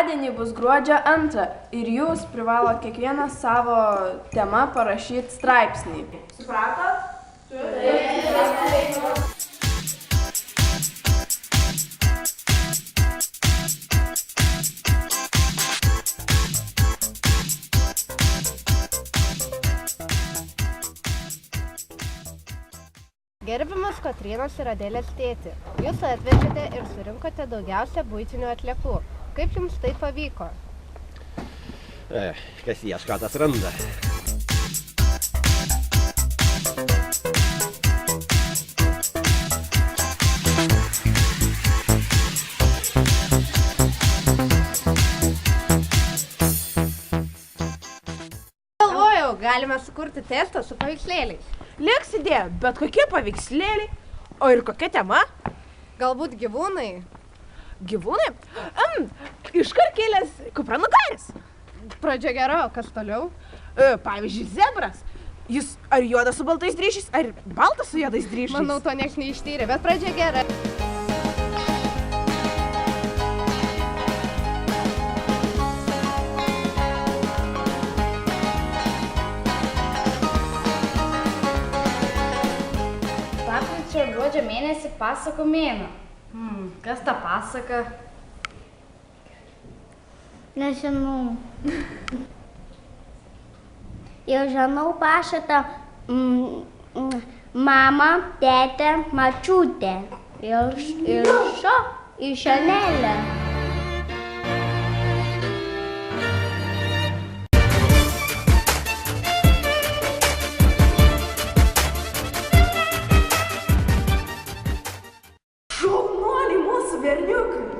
gimtadienį bus gruodžio 2 ir jūs privalo kiekvieną savo temą parašyti straipsnį. Supratot? Taip. Gerbiamas Kotrynos ir Adelės tėti, jūs atvežėte ir surinkote daugiausia buitinių atliekų. Kaip jums tai pavyko? Kas ieško, tas randa. Galvojau, galime sukurti testą su paveikslėliais. Liks idėja, bet kokie paveikslėliai? O ir kokia tema? Galbūt gyvūnai? Gyvūnai? Iškart kėlės kupranugaris. Pradžia gera, o kas toliau? Pavyzdžiui, zebras. Jis ar juodas su baltais dryžiais, ar baltas su juodais dryžiais? Manau, to nieks neištyrė, bet pradžia gera. Lapkričio ir gruodžio mėnesį pasakų mėnuo. Kas ta pasaka? Nežinau. Jau žinau pašatą mamą, tetę, mačiutę ir Šanelę. Šaunuoliai mūsų berniukai.